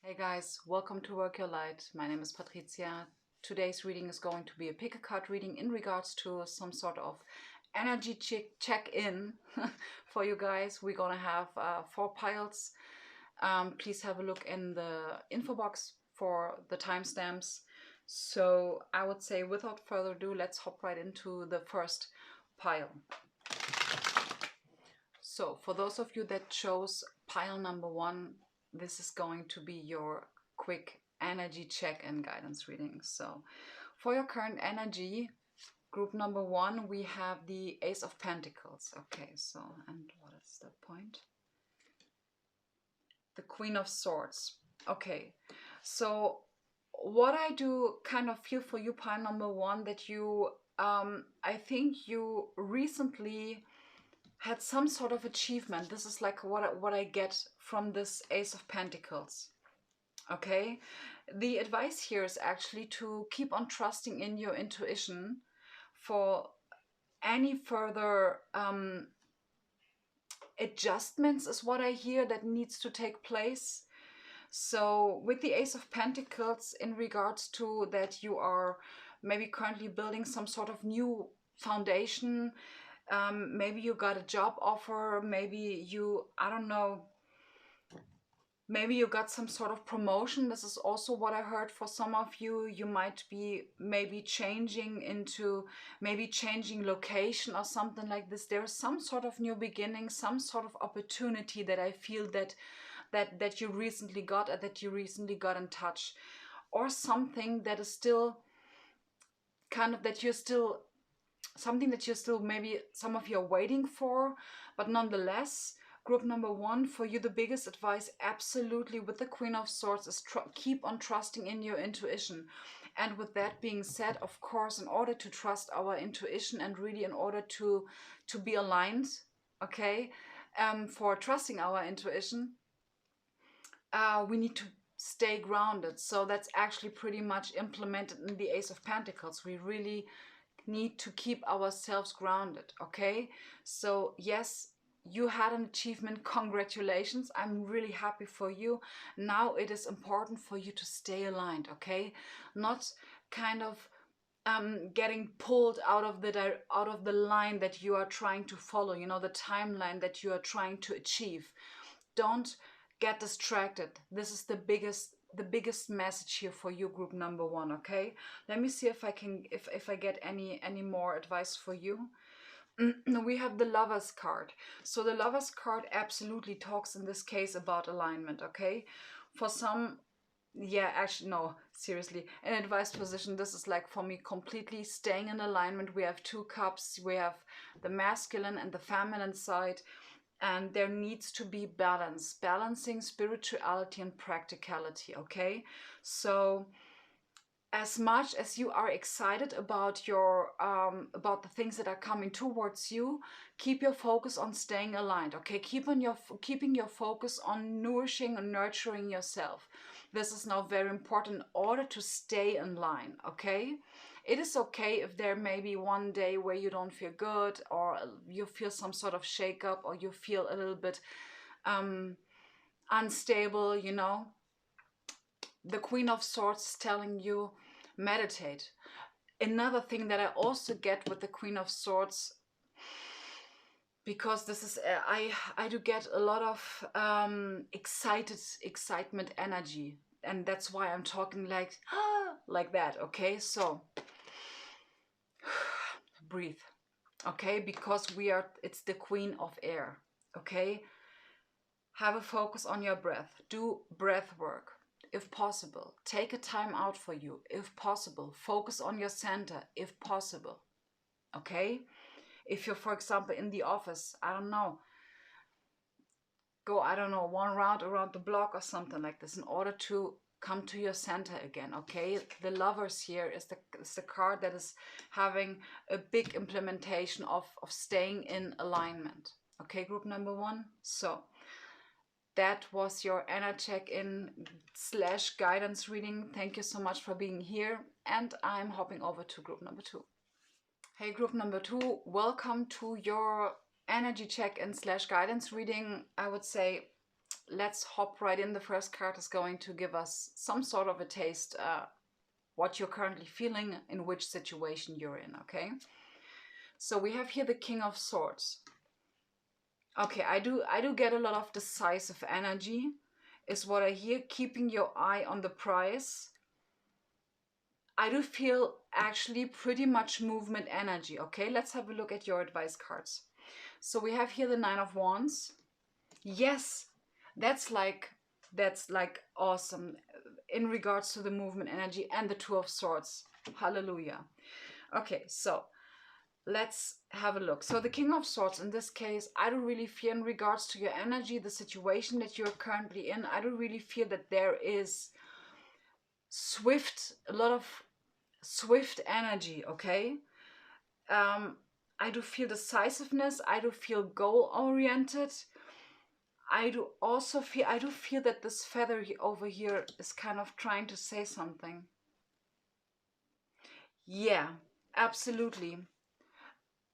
Hey guys, welcome to Work Your Light. My name is Patricia. Today's reading is going to be a pick a card reading in regards to some sort of energy check-in for you guys. We're gonna have 4 piles. Please have a look in the info box for the timestamps. So I would say without further ado, let's hop right into the first pile. So for those of you that chose pile number 1, this is going to be your quick energy check and guidance reading. So for your current energy, group number 1, we have the Ace of Pentacles. Okay, so, and what is the point? The Queen of Swords. Okay, so what I do kind of feel for you, pile number 1, that you, I think you recently had some sort of achievement. This is like what I get from this Ace of Pentacles. Okay, the advice here is actually to keep on trusting in your intuition for any further adjustments is what I hear that needs to take place. So with the Ace of Pentacles, in regards to that, you are maybe currently building some sort of new foundation. Maybe you got a job offer, maybe you, I don't know, maybe you got some sort of promotion. This is also what I heard for some of you. You might be maybe changing location or something like this. There's some sort of new beginning, some sort of opportunity that I feel that you recently got, or that you recently got in touch, or something that is still kind of that you're still maybe some of you are waiting for, but nonetheless, group number 1, for you, the biggest advice absolutely with the Queen of Swords is keep on trusting in your intuition. And with that being said, of course, in order to trust our intuition and really in order to be aligned, okay, for trusting our intuition, we need to stay grounded. So that's actually pretty much implemented in the Ace of Pentacles. We really need to keep ourselves grounded. Okay, so yes, you had an achievement. Congratulations, I'm really happy for you. Now it is important for you to stay aligned. Okay, not kind of getting pulled out of the line that you are trying to follow, you know, the timeline that you are trying to achieve. Don't get distracted. This is the biggest message here for you, group number 1. Okay, let me see if I can if I get any more advice for you. We have the Lovers card. So the Lovers card absolutely talks in this case about alignment. Okay, for some, yeah, actually no, seriously, in advised position, this is like for me completely staying in alignment. We have 2 cups, we have the masculine and the feminine side, and there needs to be balance, balancing spirituality and practicality. Okay, so as much as you are excited about your about the things that are coming towards you, keep your focus on staying aligned. Okay, keeping your focus on nourishing and nurturing yourself. This is now very important in order to stay in line. Okay, it is okay if there may be one day where you don't feel good, or you feel some sort of shake-up, or you feel a little bit unstable, you know. The Queen of Swords is telling you, meditate. Another thing that I also get with the Queen of Swords, because this is I do get a lot of excitement energy, and that's why I'm talking like like that. Okay, so breathe. Okay, because it's the Queen of Air. Okay, have a focus on your breath. Do breath work if possible. Take a time out for you if possible. Focus on your center if possible. Okay, if you're, for example, in the office, I don't know, go, I don't know, 1 round around the block or something like this in order to come to your center again. Okay, the Lovers here is the card that is having a big implementation of staying in alignment. Okay, group number 1. So that was your inner check-in / guidance reading. Thank you so much for being here, and I'm hopping over to group number 2. Hey, group number 2, welcome to your energy check-in / guidance reading. I would say let's hop right in. The first card is going to give us some sort of a taste what you're currently feeling, in which situation you're in, okay? So we have here the King of Swords. Okay, I do get a lot of decisive energy, is what I hear. Keeping your eye on the prize. I do feel actually pretty much movement energy, okay? Let's have a look at your advice cards. So we have here the Nine of Wands. Yes, that's like awesome in regards to the movement energy, and the Two of Swords. Hallelujah. Okay, so let's have a look. So the King of Swords, in this case, I don't really feel, in regards to your energy, the situation that you're currently in, I don't really feel that there is a lot of swift energy, okay? I do feel decisiveness. I do feel goal-oriented. I do feel that this feather over here is kind of trying to say something. Yeah, absolutely.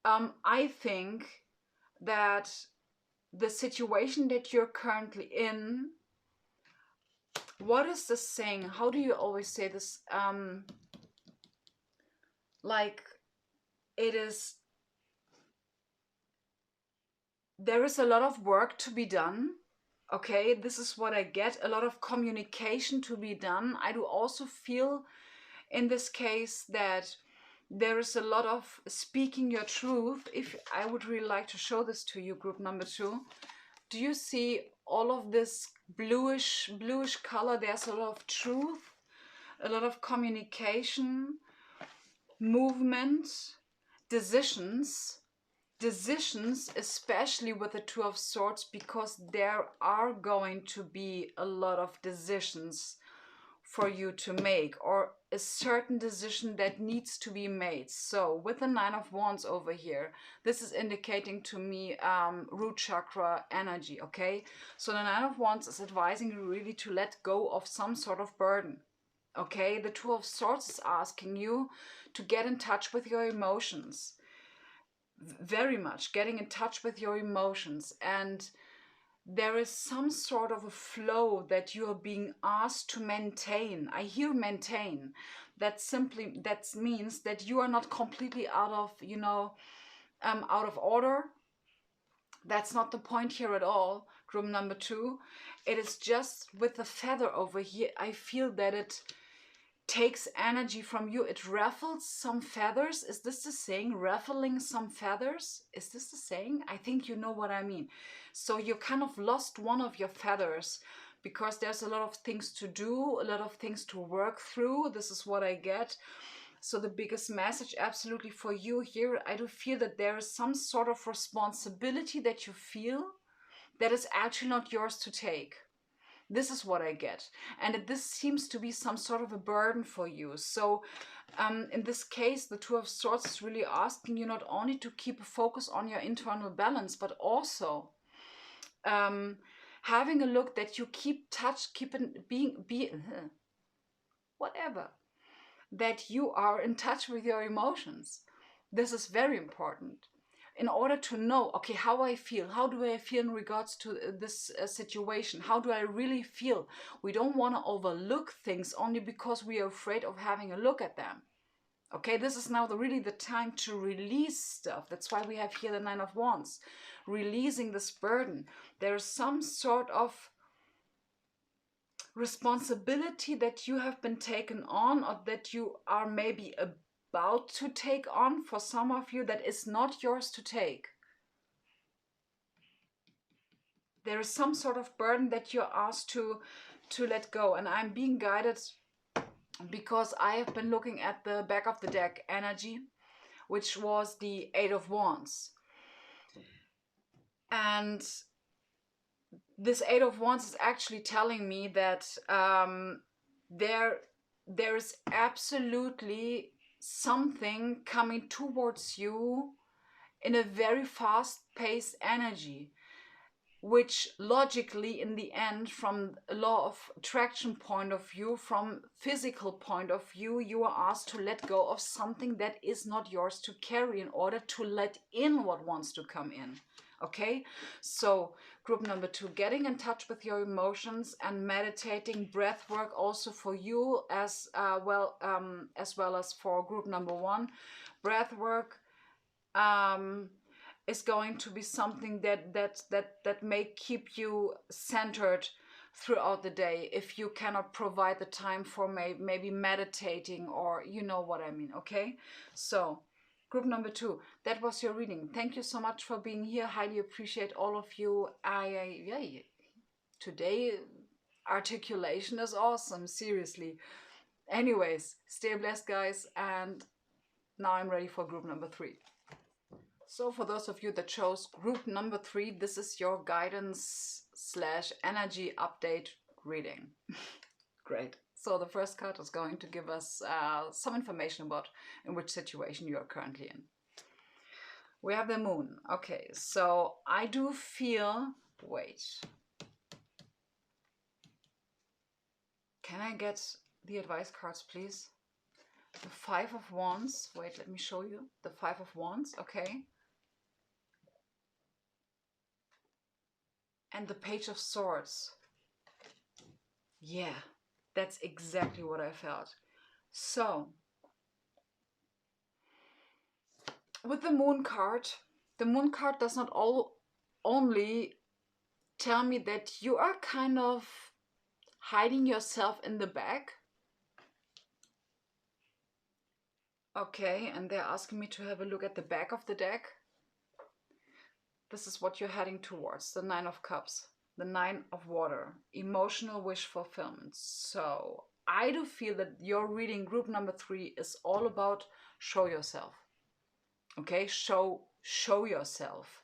I think that the situation that you're currently in, what is this saying? How do you always say this? Like, there is a lot of work to be done. Okay, this is what I get. A lot of communication to be done. I do also feel in this case that there is a lot of speaking your truth. If I would really like to show this to you, group number 2. Do you see all of this bluish color? There's a lot of truth, a lot of communication, movement, decisions, especially with the Two of Swords, because there are going to be a lot of decisions for you to make, or a certain decision that needs to be made. So with the Nine of Wands over here, this is indicating to me root chakra energy, okay? So the Nine of Wands is advising you really to let go of some sort of burden, okay? The Two of Swords is asking you to get in touch with your emotions, very much getting in touch with your emotions, and there is some sort of a flow that you are being asked to maintain. I hear maintain. That means that you are not completely out of, out of order. That's not the point here at all, group number 2. It is just with the feather over here, I feel that it takes energy from you. It ruffles some feathers. Is this the saying? Ruffling some feathers? Is this the saying? I think you know what I mean. So you kind of lost one of your feathers because there's a lot of things to do, a lot of things to work through. This is what I get. So the biggest message absolutely for you here, I do feel that there is some sort of responsibility that you feel that is actually not yours to take. This is what I get. And this seems to be some sort of a burden for you. So in this case, the Two of Swords is really asking you not only to keep a focus on your internal balance, but also having a look that you whatever, that you are in touch with your emotions. This is very important. In order to know, okay, how I feel, how do I feel in regards to this situation? How do I really feel? We don't want to overlook things only because we are afraid of having a look at them. Okay, this is now really the time to release stuff. That's why we have here the Nine of Wands, releasing this burden. There's some sort of responsibility that you have been taken on, or that you are maybe about to take on for some of you, that is not yours to take. There is some sort of burden that you're asked to let go. And I'm being guided because I have been looking at the back of the deck energy, which was the Eight of Wands. And this Eight of Wands is actually telling me that there is absolutely something coming towards you in a very fast-paced energy, which logically in the end, from a law of attraction point of view, from physical point of view, you are asked to let go of something that is not yours to carry in order to let in what wants to come in. Okay, so group number 2, getting in touch with your emotions and meditating, breath work also for you as well as for group number 1. Breath work is going to be something that may keep you centered throughout the day if you cannot provide the time for maybe meditating, or you know what I mean. Okay, so group number 2, that was your reading. Thank you so much for being here. Highly appreciate all of you. Today articulation is awesome, seriously. Anyways, stay blessed, guys, and now I'm ready for group number 3. So for those of you that chose group number 3, this is your guidance / energy update reading. Great. So the first card is going to give us some information about in which situation you are currently in. We have the moon. Okay, so I do feel, wait. Can I get the advice cards, please? The 5 of Wands. Wait, let me show you. The 5 of Wands, okay. And the Page of Swords. Yeah, that's exactly what I felt. So, with the moon card does not only tell me that you are kind of hiding yourself in the back. Okay, and they're asking me to have a look at the back of the deck. This is what you're heading towards, the 9 of Cups, the 9 of Water, emotional wish fulfillment. So I do feel that your reading group number 3 is all about show yourself. Okay, show yourself.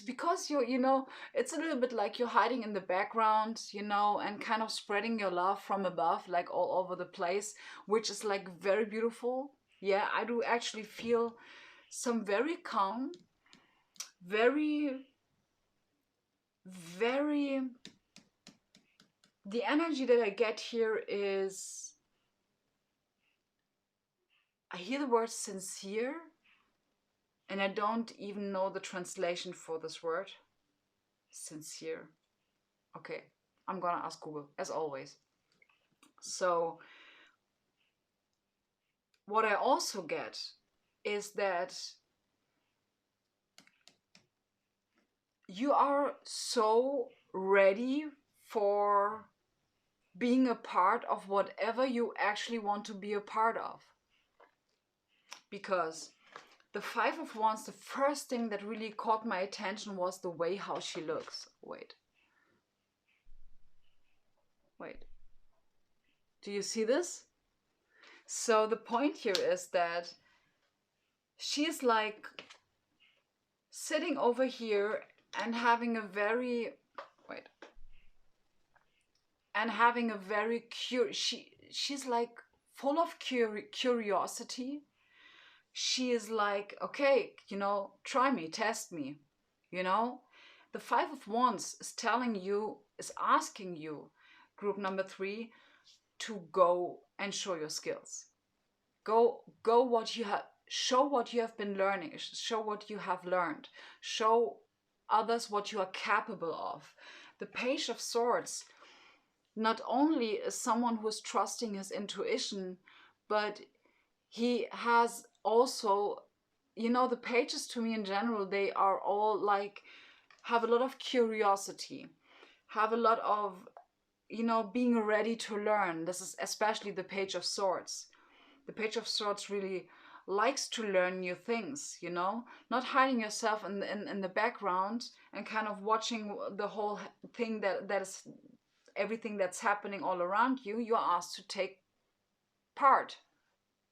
Because you know, it's a little bit like you're hiding in the background, you know, and kind of spreading your love from above, like all over the place, which is like very beautiful. Yeah, I do actually feel some very calm, very the energy that I get here is, I hear the word sincere, and I don't even know the translation for this word. Sincere. Okay, I'm gonna ask Google, as always. So, what I also get is that you are so ready for being a part of whatever you actually want to be a part of. Because the 5 of Wands, the first thing that really caught my attention was the way how she looks. Wait. Do you see this? So the point here is that she's like sitting over here and having a very she's like full of curiosity. She is like, okay, you know, try me, test me, you know. The 5 of Wands is telling you, is asking you, group number 3, to go and show your skills. Go what you have, show what you have been learning, show what you have learned, show others what you are capable of. The Page of Swords not only is someone who's trusting his intuition, but he has also, you know, the pages to me in general, they are all like, have a lot of curiosity, have a lot of, you know, being ready to learn. This is especially the Page of Swords. The Page of Swords really likes to learn new things, you know, not hiding yourself in the background and kind of watching the whole thing that is everything that's happening all around you. You're asked to take part,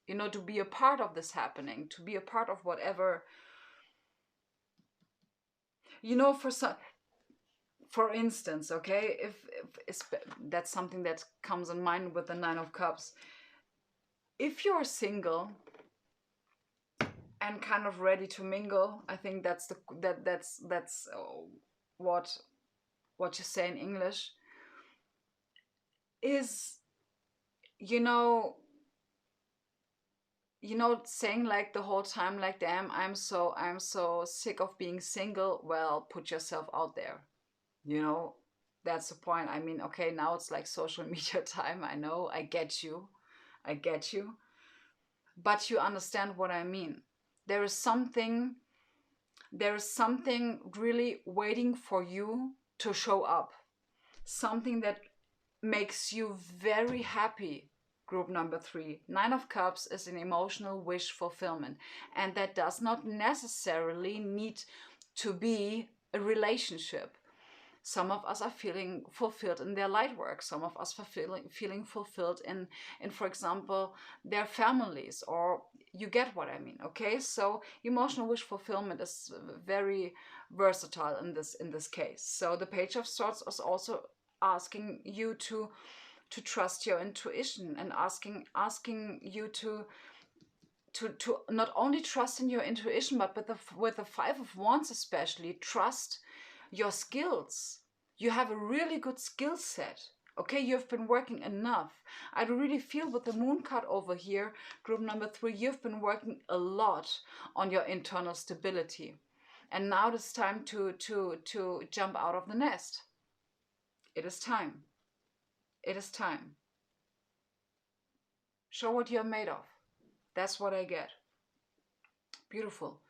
you know, to be a part of this happening, to be a part of whatever, you know, for instance, okay, if that's something that comes in mind with the 9 of Cups. If you're single and kind of ready to mingle, I think that's what you say in English is, you know, you know, saying like the whole time, like, damn, I'm so sick of being single. Well, put yourself out there. You know, that's the point. I mean, okay, now it's like social media time. I know, I get you. I get you. But you understand what I mean. There is something, there is something really waiting for you to show up. Something that makes you very happy. Group number 3. 9 of Cups is an emotional wish fulfillment. And that does not necessarily need to be a relationship. Some of us are feeling fulfilled in their light work. Some of us are feeling fulfilled in, for example, their families, or you get what I mean, okay? So emotional wish fulfillment is very versatile in this case. So the Page of Swords is also asking you to trust your intuition, and asking you to not only trust in your intuition, but with the 5 of Wands especially, trust your skills. You have a really good skill set. Okay, you've been working enough. I really feel with the Moon card over here, group number 3, you've been working a lot on your internal stability. And now it's time to jump out of the nest. It is time. It is time. Show what you're made of. That's what I get. Beautiful.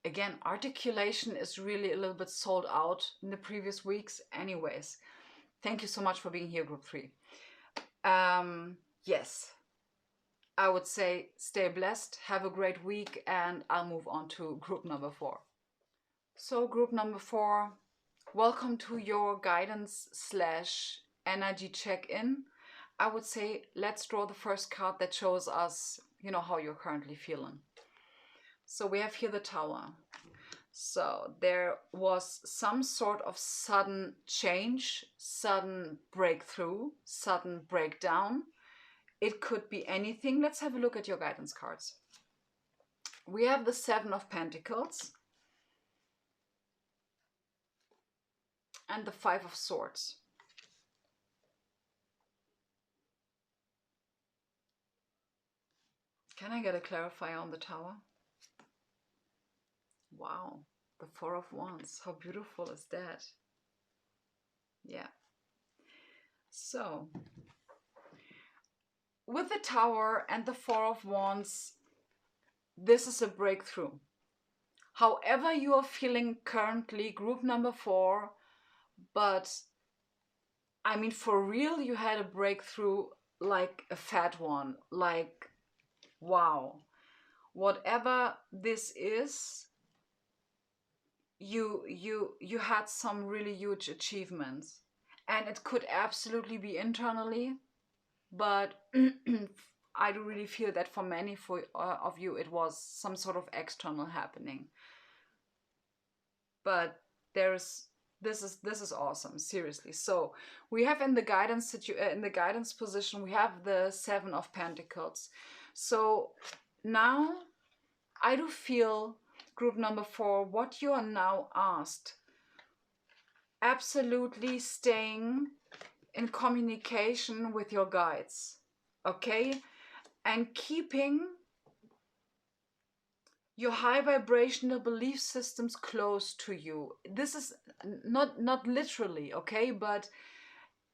Again, articulation is really a little bit sold out in the previous weeks. Anyways, thank you so much for being here, group 3. Yes, I would say stay blessed, have a great week, and I'll move on to group number 4. So group number 4, welcome to your guidance / energy check-in. I would say let's draw the first card that shows us, you know, how you're currently feeling. So we have here the Tower. So there was some sort of sudden change, sudden breakthrough, sudden breakdown. It could be anything. Let's have a look at your guidance cards. We have the 7 of Pentacles and the 5 of Swords. Can I get a clarifier on the Tower? Wow, the 4 of Wands. How beautiful is that? Yeah. So, with the Tower and the 4 of Wands, this is a breakthrough. However you are feeling currently, group number 4, but I mean, for real, you had a breakthrough, like a fat one, like, wow. Whatever this is, you had some really huge achievements, and it could absolutely be internally, but I do really feel that for many of you it was some sort of external happening. But this is awesome, seriously. So we have in the guidance position, we have the 7 of Pentacles. So now I do feel, group number 4, what you are now asked, absolutely staying in communication with your guides, okay? And keeping your high vibrational belief systems close to you. This is not literally, okay? But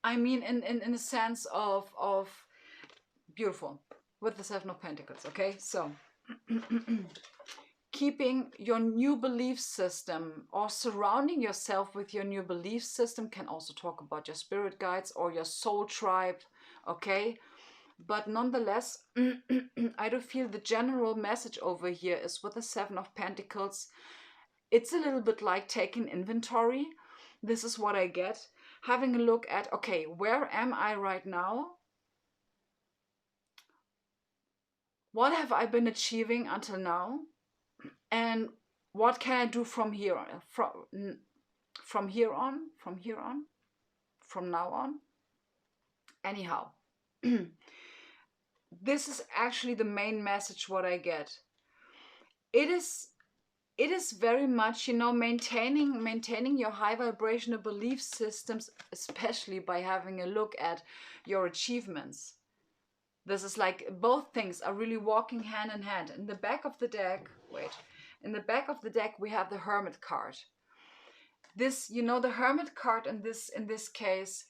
I mean in a sense of beautiful, with the 7 of Pentacles, okay? So keeping your new belief system, or surrounding yourself with your new belief system, can also talk about your spirit guides or your soul tribe, okay? But nonetheless, I do feel the general message over here is with the 7 of Pentacles. It's a little bit like taking inventory. This is what I get. Having a look at, okay, where am I right now? What have I been achieving until now? And what can I do from here on? From now on? Anyhow. This is actually the main message what I get. It is very much, you know, maintaining your high vibrational belief systems, especially by having a look at your achievements. This is like both things are really walking hand in hand. In the back of the deck, wait, in the back of the deck we have the Hermit card. This, you know, the Hermit card in this case,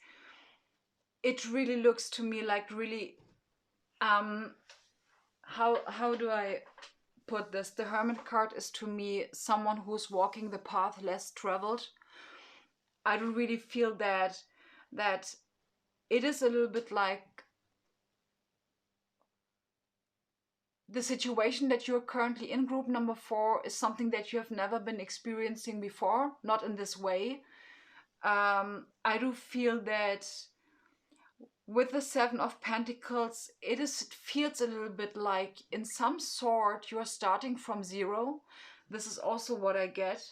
it really looks to me like really, how do I put this? The Hermit card is to me someone who's walking the path less traveled. I do really feel that it is a little bit like the situation that you're currently in, group number 4, is something that you have never been experiencing before, not in this way. I do feel that with the 7 of Pentacles, it feels a little bit like in some sort you're starting from 0. This is also what I get.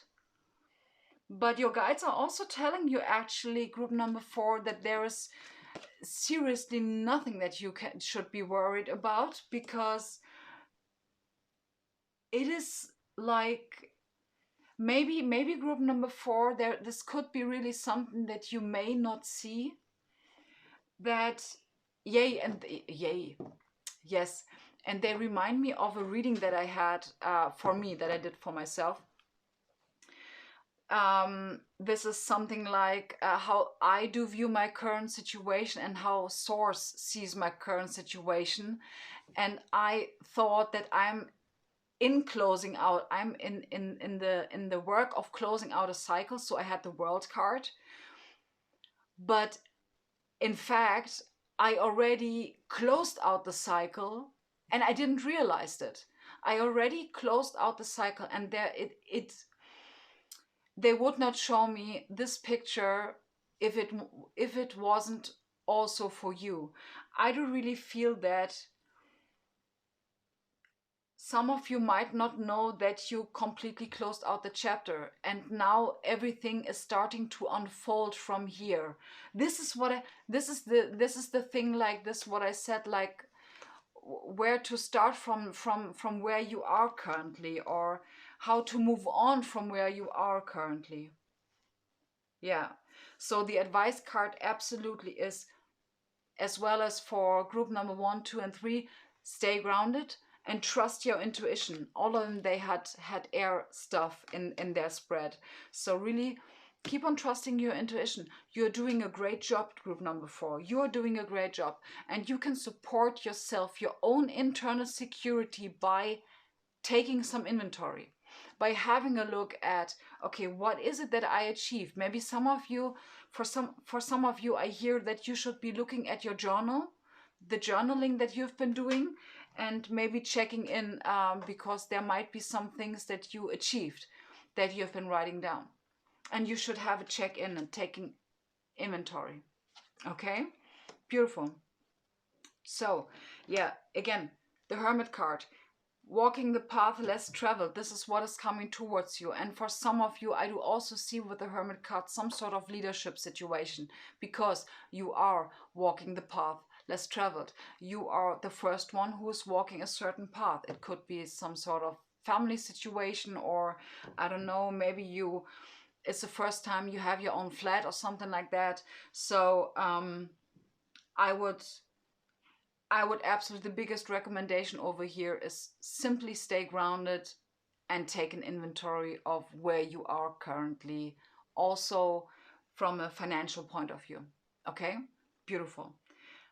But your guides are also telling you, actually, group number 4, that there is seriously nothing that you should be worried about, because it is like maybe group number 4, this could be really something that you may not see, that yay and yay, yes. And they remind me of a reading that I had for me, that I did for myself. This is something like how I do view my current situation and how Source sees my current situation. And I thought that I'm in closing out, I'm in the work of closing out a cycle, so I had the World card. But in fact, I already closed out the cycle and I didn't realize it. I already closed out the cycle, and there they would not show me this picture if it wasn't also for you. I do really feel that some of you might not know that you completely closed out the chapter, and now everything is starting to unfold from here. This is what this is the thing, like this, what I said, like where to start from where you are currently, or how to move on from where you are currently. Yeah. So the advice card absolutely is, as well as for group number 1, 2, and 3, stay grounded and trust your intuition. All of them, they had air stuff in their spread. So really keep on trusting your intuition. You're doing a great job, group number 4. You're doing a great job. And you can support yourself, your own internal security, by taking some inventory, by having a look at, okay, what is it that I achieved? Maybe some of you, for some of you, I hear that you should be looking at your journal, the journaling that you've been doing, and maybe checking in, because there might be some things that you achieved that you've been writing down. And you should have a check-in and taking inventory. Okay? Beautiful. So, yeah, again, the Hermit card. Walking the path less traveled. This is what is coming towards you. And for some of you, I do also see with the Hermit card some sort of leadership situation, because you are walking the path less traveled. You are the first one who is walking a certain path. It could be some sort of family situation, or I don't know, maybe it's the first time you have your own flat or something like that. So I would absolutely, the biggest recommendation over here is simply stay grounded and take an inventory of where you are currently, also from a financial point of view. Okay? Beautiful.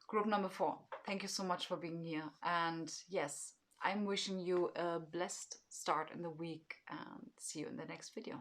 Group number 4, thank you so much for being here. And yes, I'm wishing you a blessed start in the week, and see you in the next video.